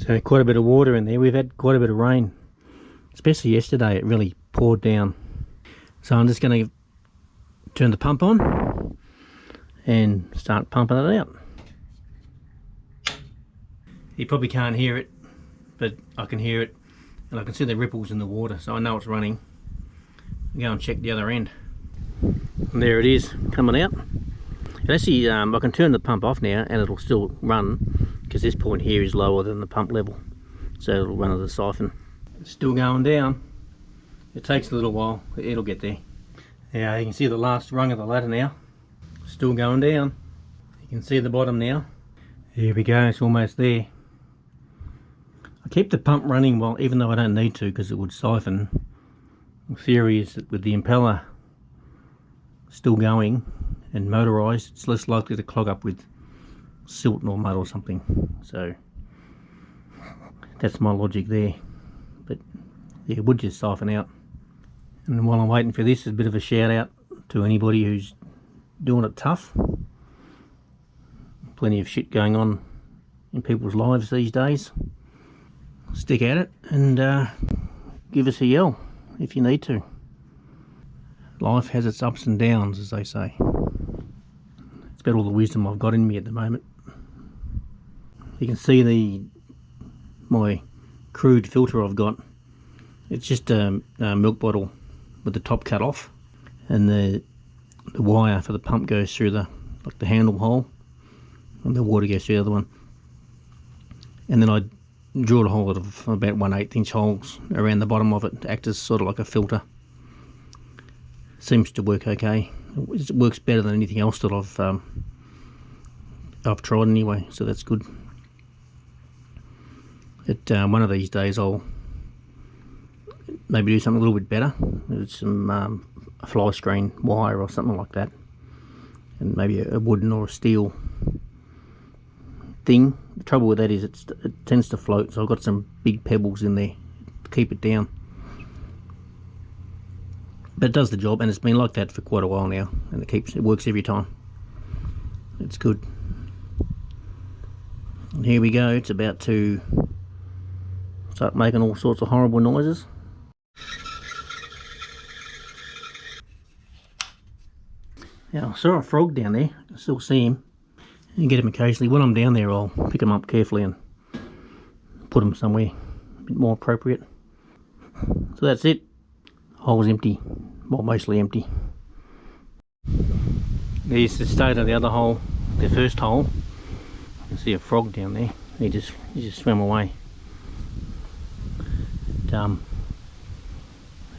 So quite a bit of water in there. We've had quite a bit of rain, especially yesterday. It really poured down. So I'm just going to turn the pump on and start pumping it out. You probably can't hear it, but I can hear it, and I can see the ripples in the water, so I know it's running. I'll go and check the other end. And there it is, coming out. It actually, I can turn the pump off now and it'll still run, because this point here is lower than the pump level, so it'll run as a siphon. It's still going down. It takes a little while, but it'll get there. Yeah, you can see the last rung of the ladder now. Still going down. You can see the bottom now. Here we go, it's almost there. I keep the pump running while, even though I don't need to, because it would siphon. The theory is that with the impeller still going and motorised, it's less likely to clog up with silt or mud or something. So that's my logic there. But yeah, it would just siphon out. And while I'm waiting for this, a bit of a shout out to anybody who's doing it tough. Plenty of shit going on in people's lives these days. Stick at it and give us a yell if you need to. Life has its ups and downs, as they say. It's about all the wisdom I've got in me at the moment. You can see my crude filter I've got. It's just a milk bottle with the top cut off, and the wire for the pump goes through the handle hole, and the water goes through the other one. And then I drilled a hole of about 1/8 inch holes around the bottom of it to act as sort of like a filter. Seems to work okay. It works better than anything else that I've tried anyway, so that's good. One of these days I'll maybe do something a little bit better with some fly screen wire or something like that, and maybe a wooden or a steel thing. The trouble with that is it tends to float, so I've got some big pebbles in there to keep it down. But it does the job, and it's been like that for quite a while now, and it works every time. It's good. And here we go, it's about to start making all sorts of horrible noises. Now, I saw a frog down there. I can still see him. You get him occasionally. When I'm down there, I'll pick him up carefully and put him somewhere a bit more appropriate. So that's it. Hole's empty. Well, mostly empty. There's the state of the other hole, the first hole. You can see a frog down there. He just swam away.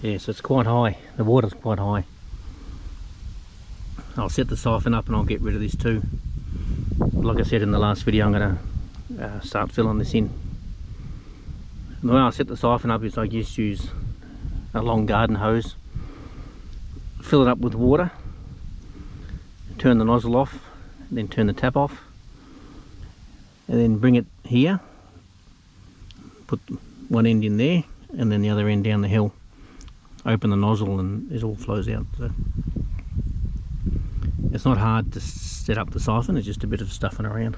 Yeah, so it's quite high. The water's quite high. I'll set the siphon up and I'll get rid of this too. Like I said in the last video, I'm going to start filling this in. And the way I set the siphon up is I just use a long garden hose, fill it up with water, turn the nozzle off, then turn the tap off, and then bring it here, put one end in there and then the other end down the hill, open the nozzle, and it all flows out. So it's not hard to set up the siphon, it's just a bit of stuffing around.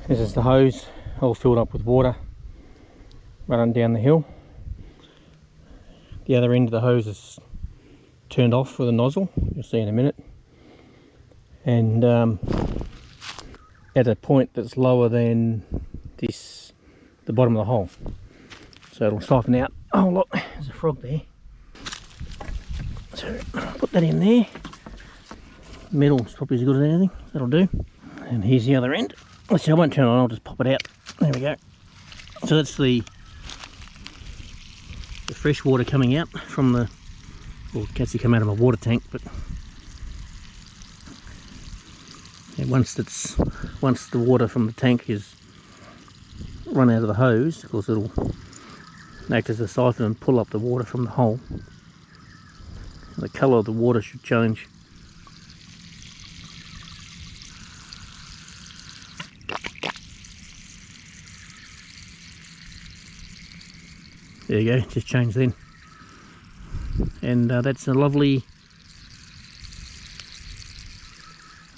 This is the hose, all filled up with water, running down the hill. The other end of the hose is turned off with a nozzle, you'll see in a minute. And at a point that's lower than the bottom of the hole. So it'll siphon out. Oh look, there's a frog there. So I'll put that in there. Metal's probably as good as anything, that'll do. And here's the other end. Actually, I won't turn it on, I'll just pop it out. There we go. So that's the fresh water coming out from the, well, it can actually come out of my water tank, but yeah, once the water from the tank is run out of the hose, of course it'll act as a siphon and pull up the water from the hole. The colour of the water should change. There you go, just changed then. And that's a lovely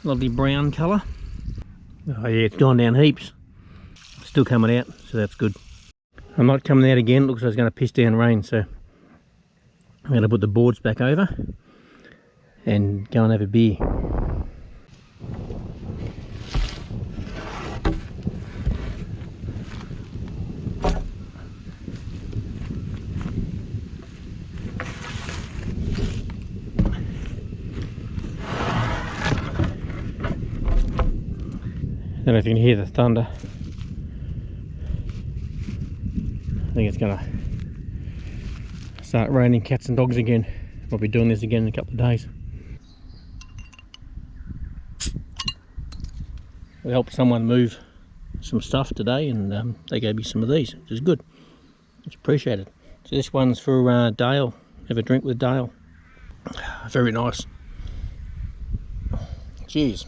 brown colour. Oh yeah, it's gone down heaps. still coming out, so that's good. I'm not coming out again. It looks like it's going to piss down rain, so I'm going to put the boards back over and go and have a beer. I don't know if you can hear the thunder. I think it's gonna start raining cats and dogs again. We'll be doing this again in a couple of days. We helped someone move some stuff today, and they gave me some of these, which is good. It's appreciated. So this one's for Dale. Have a drink with Dale. Very nice. Cheers.